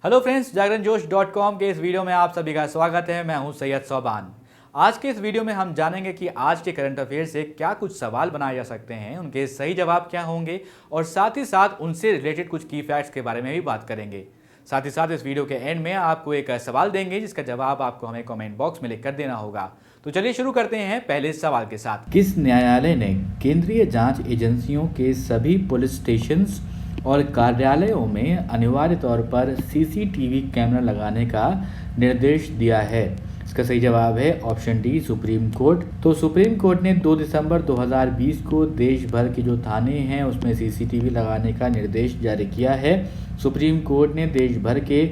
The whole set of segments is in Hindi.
हेलो फ्रेंड्स, जागरणजोश.com के इस वीडियो में आप सभी का स्वागत है। मैं हूं सैयद सोबान। आज के इस वीडियो में हम जानेंगे कि आज के करंट अफेयर से क्या कुछ सवाल बनाए जा सकते हैं, उनके सही जवाब क्या होंगे और साथ ही साथ उनसे रिलेटेड कुछ की फैक्ट्स के बारे में भी बात करेंगे। साथ ही साथ इस वीडियो के एंड में आपको एक सवाल देंगे जिसका जवाब आपको हमें कमेंट बॉक्स में लिख कर देना होगा। तो चलिए शुरू करते हैं पहले सवाल के साथ। किस न्यायालय ने केंद्रीय जांच एजेंसियों के सभी पुलिस स्टेशंस और कार्यालयों में अनिवार्य तौर पर सीसीटीवी कैमरा लगाने का निर्देश दिया है? इसका सही जवाब है ऑप्शन डी, सुप्रीम कोर्ट। तो सुप्रीम कोर्ट ने 2 दिसंबर 2020 को देश भर के जो थाने हैं उसमें सीसीटीवी लगाने का निर्देश जारी किया है। सुप्रीम कोर्ट ने देश भर के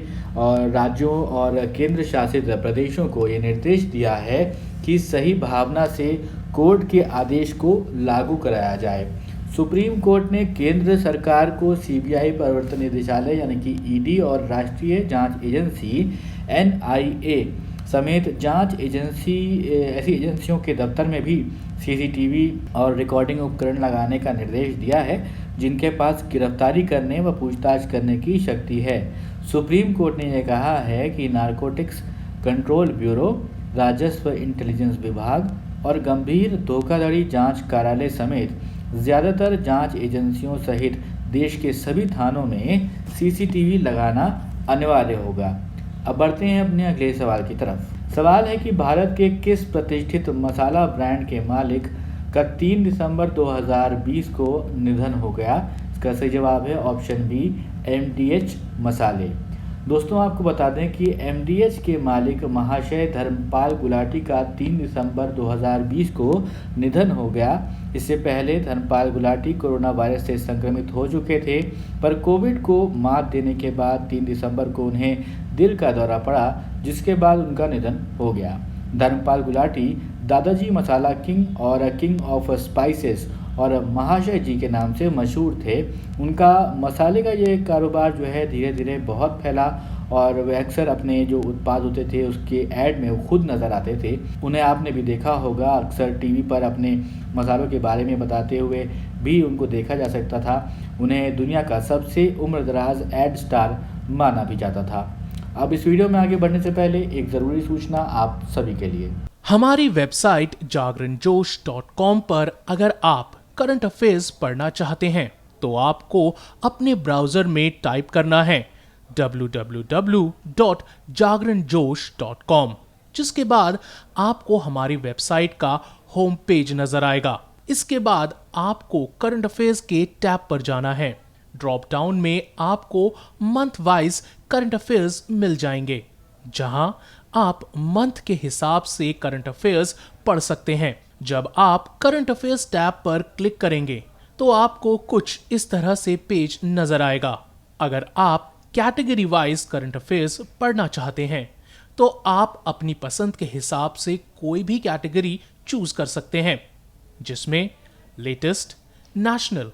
राज्यों और केंद्र शासित प्रदेशों को ये निर्देश दिया है कि सही भावना से कोर्ट के आदेश को लागू कराया जाए। सुप्रीम कोर्ट ने केंद्र सरकार को सीबीआई, प्रवर्तन निदेशालय यानी कि ईडी और राष्ट्रीय जांच एजेंसी एनआईए समेत जांच एजेंसी ऐसी एजेंसियों के दफ्तर में भी सीसीटीवी और रिकॉर्डिंग उपकरण लगाने का निर्देश दिया है जिनके पास गिरफ्तारी करने व पूछताछ करने की शक्ति है। सुप्रीम कोर्ट ने यह कहा है कि नारकोटिक्स कंट्रोल ब्यूरो, राजस्व इंटेलिजेंस विभाग और गंभीर धोखाधड़ी जांच कार्यालय समेत ज़्यादातर जांच एजेंसियों सहित देश के सभी थानों में सीसीटीवी लगाना अनिवार्य होगा। अब बढ़ते हैं अपने अगले सवाल की तरफ। सवाल है कि भारत के किस प्रतिष्ठित मसाला ब्रांड के मालिक का 3 दिसंबर 2020 को निधन हो गया? इसका सही जवाब है ऑप्शन बी, एमडीएच मसाले। दोस्तों, आपको बता दें कि एमडीएच के मालिक महाशय धर्मपाल गुलाटी का 3 दिसंबर 2020 को निधन हो गया। इससे पहले धर्मपाल गुलाटी कोरोना वायरस से संक्रमित हो चुके थे, पर कोविड को मात देने के बाद 3 दिसंबर को उन्हें दिल का दौरा पड़ा, जिसके बाद उनका निधन हो गया। धर्मपाल गुलाटी दादाजी मसाला किंग और किंग ऑफ स्पाइसेस और महाशय जी के नाम से मशहूर थे। उनका मसाले का ये कारोबार जो है धीरे धीरे बहुत फैला और वे अक्सर अपने जो उत्पाद होते थे उसके ऐड में वो खुद नज़र आते थे। उन्हें आपने भी देखा होगा, अक्सर टीवी पर अपने मसालों के बारे में बताते हुए भी उनको देखा जा सकता था। उन्हें दुनिया का सबसे उम्रदराज एड स्टार माना भी जाता था। अब इस वीडियो में आगे बढ़ने से पहले एक ज़रूरी सूचना आप सभी के लिए। हमारी वेबसाइट जागरणजोश.com पर अगर आप करंट अफेयर्स पढ़ना चाहते हैं तो आपको अपने ब्राउजर में टाइप करना है www.jagranjosh.com, जिसके बाद आपको हमारी वेबसाइट का होम पेज नजर आएगा। इसके बाद आपको करंट अफेयर्स के टैब पर जाना है। ड्रॉप डाउन में आपको मंथ वाइज करंट अफेयर्स मिल जाएंगे, जहां आप मंथ के हिसाब से करंट अफेयर्स पढ़ सकते हैं। जब आप करंट अफेयर्स टैब पर क्लिक करेंगे तो आपको कुछ इस तरह से पेज नजर आएगा। अगर आप कैटेगरी वाइज करंट अफेयर्स पढ़ना चाहते हैं तो आप अपनी पसंद के हिसाब से कोई भी कैटेगरी चूज कर सकते हैं, जिसमें latest, national,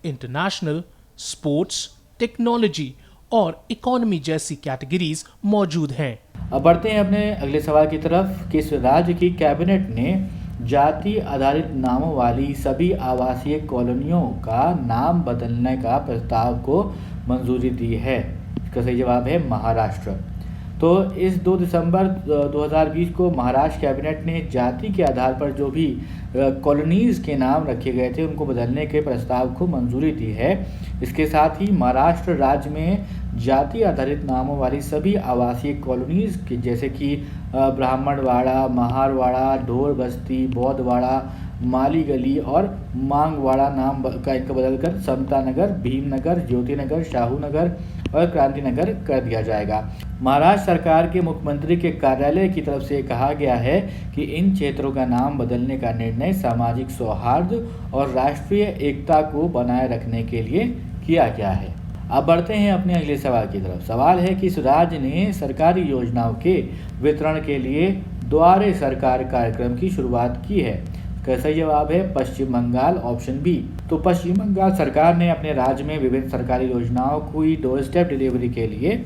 international, sports, technology और इकोनॉमी जैसी कैटेगरीज मौजूद हैं। अब बढ़ते हैं अपने अगले सवाल की तरफ। किस राज्य की कैबिनेट ने जाति आधारित नामों वाली सभी आवासीय कॉलोनियों का नाम बदलने का प्रस्ताव को मंजूरी दी है? इसका सही जवाब है महाराष्ट्र। तो इस 2 दिसंबर 2020 को महाराष्ट्र कैबिनेट ने जाति के आधार पर जो भी कॉलोनीज़ के नाम रखे गए थे उनको बदलने के प्रस्ताव को मंजूरी दी है। इसके साथ ही महाराष्ट्र राज्य में जाति आधारित नामों वाली सभी आवासीय कॉलोनीज़ की जैसे कि ब्राह्मणवाड़ा, महारवाड़ा, ढोर बस्ती, बौद्धवाड़ा, माली गली और मांगवाड़ा नाम का इनका बदलकर समता नगर, भीमनगर, ज्योति नगर, शाहू नगर और क्रांति नगर कर दिया जाएगा। महाराष्ट्र सरकार के मुख्यमंत्री के कार्यालय की तरफ से कहा गया है कि इन क्षेत्रों का नाम बदलने का निर्णय सामाजिक सौहार्द और राष्ट्रीय एकता को बनाए रखने के लिए किया गया है। अब बढ़ते हैं अपने अगले सवाल की तरफ। सवाल है कि इस राज्य ने सरकारी योजनाओं के वितरण के लिए द्वारे सरकार कार्यक्रम की शुरुआत की है? इसका सही जवाब है पश्चिम बंगाल, ऑप्शन बी। तो पश्चिम बंगाल सरकार ने अपने राज्य में विभिन्न सरकारी योजनाओं की डोर स्टेप डिलीवरी के लिए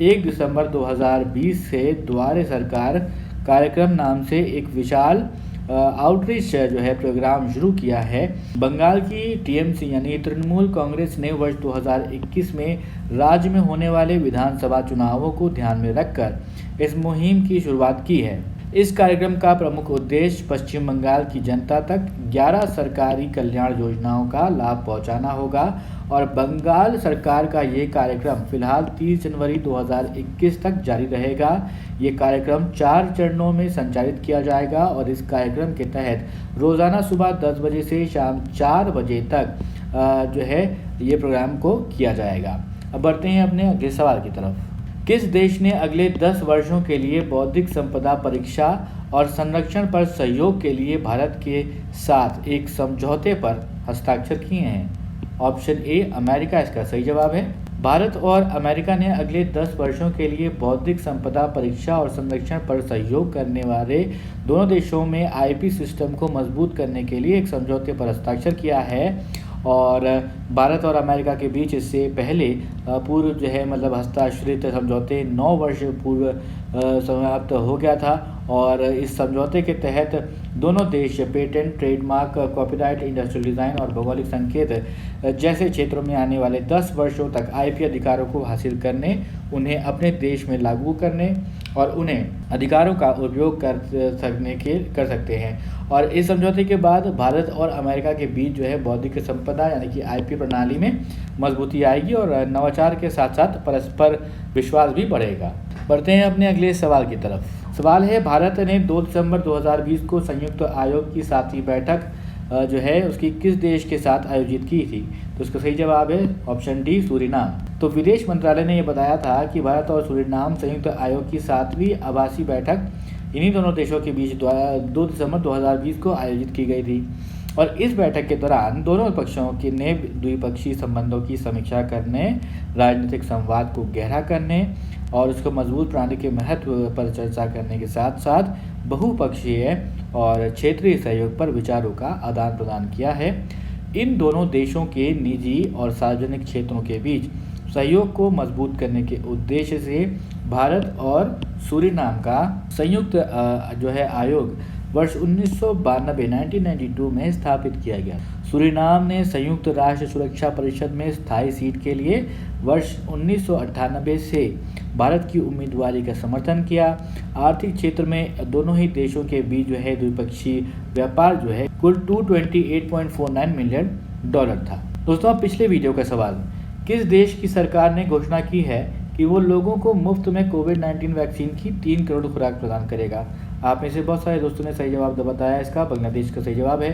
1 दिसंबर 2020 से द्वारे सरकार कार्यक्रम नाम से एक विशाल आउटरीच जो है प्रोग्राम शुरू किया है। बंगाल की टीएमसी यानी तृणमूल कांग्रेस ने वर्ष 2021 में राज्य में होने वाले विधानसभा चुनावों को ध्यान में रखकर इस मुहिम की शुरुआत की है। इस कार्यक्रम का प्रमुख उद्देश्य पश्चिम बंगाल की जनता तक 11 सरकारी कल्याण योजनाओं का लाभ पहुंचाना होगा और बंगाल सरकार का ये कार्यक्रम फिलहाल 30 जनवरी 2021 तक जारी रहेगा। ये कार्यक्रम 4 चरणों में संचालित किया जाएगा और इस कार्यक्रम के तहत रोज़ाना सुबह 10 बजे से शाम 4 बजे तक जो है ये प्रोग्राम को किया जाएगा। अब बढ़ते हैं अपने अगले सवाल की तरफ। किस देश ने अगले 10 वर्षों के लिए बौद्धिक संपदा परीक्षा और संरक्षण पर सहयोग के लिए भारत के साथ एक समझौते पर हस्ताक्षर किए हैं? ऑप्शन ए अमेरिका इसका सही जवाब है। भारत और अमेरिका ने अगले 10 वर्षों के लिए बौद्धिक संपदा परीक्षा और संरक्षण पर सहयोग करने वाले दोनों देशों में आईपी सिस्टम को मजबूत करने के लिए एक समझौते पर हस्ताक्षर किया है और भारत और अमेरिका के बीच इससे पहले पूर्व जो है मतलब हस्ताक्षरित समझौते 9 वर्ष पूर्व समाप्त हो गया था और इस समझौते के तहत दोनों देश patent, trademark, copyright, industrial design और भौगोलिक संकेत जैसे क्षेत्रों में आने वाले 10 वर्षों तक आईपी अधिकारों को हासिल करने, उन्हें अपने देश में लागू करने और उन्हें अधिकारों का उपयोग कर सकते हैं। और इस समझौते के बाद भारत और अमेरिका के बीच जो है बौद्धिक संपदा यानी कि आईपी प्रणाली में मजबूती आएगी और नवाचार के साथ साथ परस्पर विश्वास भी बढ़ेगा। बढ़ते हैं अपने अगले सवाल की तरफ। सवाल है, भारत ने 2 दिसंबर 2020 को संयुक्त आयोग की 7वीं बैठक जो है उसकी किस देश के साथ आयोजित की थी? तो इसका सही जवाब है ऑप्शन डी सूरीनाम। तो विदेश मंत्रालय ने यह बताया था कि भारत और सूरीनाम संयुक्त आयोग की 7वीं आभासी बैठक इन्हीं दोनों देशों के बीच 2 दिसंबर 2020 को आयोजित की गई थी और इस बैठक के दौरान दोनों पक्षों के ने द्विपक्षीय संबंधों की समीक्षा करने, राजनीतिक संवाद को गहरा करने और उसको मजबूत प्रणाली के महत्व पर चर्चा करने के साथ साथ बहुपक्षीय और क्षेत्रीय सहयोग पर विचारों का आदान प्रदान किया है। इन दोनों देशों के निजी और सार्वजनिक क्षेत्रों के बीच सहयोग को मजबूत करने के उद्देश्य से भारत और सूरीनाम का संयुक्त जो है आयोग वर्ष 1992 में स्थापित किया गया। सूरीनाम ने संयुक्त राष्ट्र सुरक्षा परिषद में स्थायी सीट के लिए वर्ष 1998 से भारत की उम्मीदवारी का समर्थन किया। आर्थिक क्षेत्र में दोनों ही देशों के बीच जो है द्विपक्षीय व्यापार जो है कुल $228.49 मिलियन था। दोस्तों, अब पिछले वीडियो का सवाल, किस देश की सरकार ने घोषणा की है कि वो लोगों को मुफ्त में कोविड-19 वैक्सीन की 3 करोड़ खुराक प्रदान करेगा? आप में से बहुत सारे दोस्तों ने सही जवाब बताया, इसका बांग्लादेश का सही जवाब है।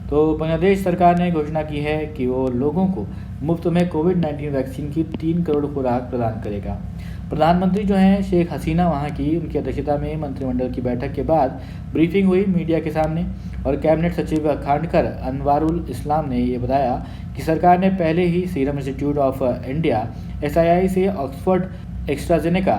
तो बांग्लादेश सरकार ने घोषणा की है कि वो लोगों को मुफ्त में कोविड-19 वैक्सीन की 3 करोड़ खुराक प्रदान करेगा। प्रधानमंत्री जो हैं शेख हसीना वहाँ की, उनकी अध्यक्षता में मंत्रिमंडल की बैठक के बाद ब्रीफिंग हुई मीडिया के सामने और कैबिनेट सचिव खांडकर अनवारुल इस्लाम ने ये बताया कि सरकार ने पहले ही Serum Institute of India SII से ऑक्सफोर्ड एस्ट्राजेनेका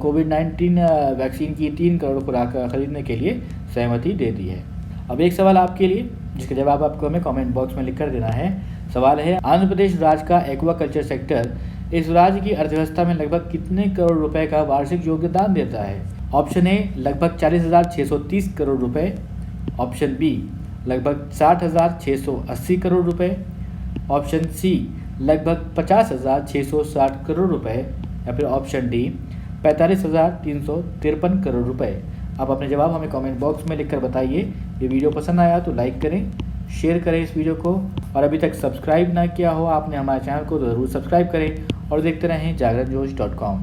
कोविड-19 वैक्सीन की 3 करोड़ खुराक खरीदने के लिए सहमति दे दी है। अब एक सवाल आपके लिए जिसका जवाब आपको हमें कमेंट बॉक्स में लिख कर देना है। सवाल है, आंध्र प्रदेश राज्य का एक्वाकल्चर सेक्टर इस राज्य की अर्थव्यवस्था में लगभग कितने करोड़ रुपए का वार्षिक योगदान देता है? ऑप्शन ए लगभग 40,630 करोड़ रुपए, ऑप्शन बी लगभग 60,680 करोड़ रुपए, ऑप्शन सी लगभग 50,660 करोड़ रुपए या फिर ऑप्शन डी 45,353 करोड़ रुपए। आप अपने जवाब हमें कमेंट बॉक्स में लिखकर बताइए। ये वीडियो पसंद आया तो लाइक करें, शेयर करें इस वीडियो को और अभी तक सब्सक्राइब ना किया हो आपने हमारे चैनल को तो ज़रूर सब्सक्राइब करें और देखते रहें जागरणन्यूज़.com।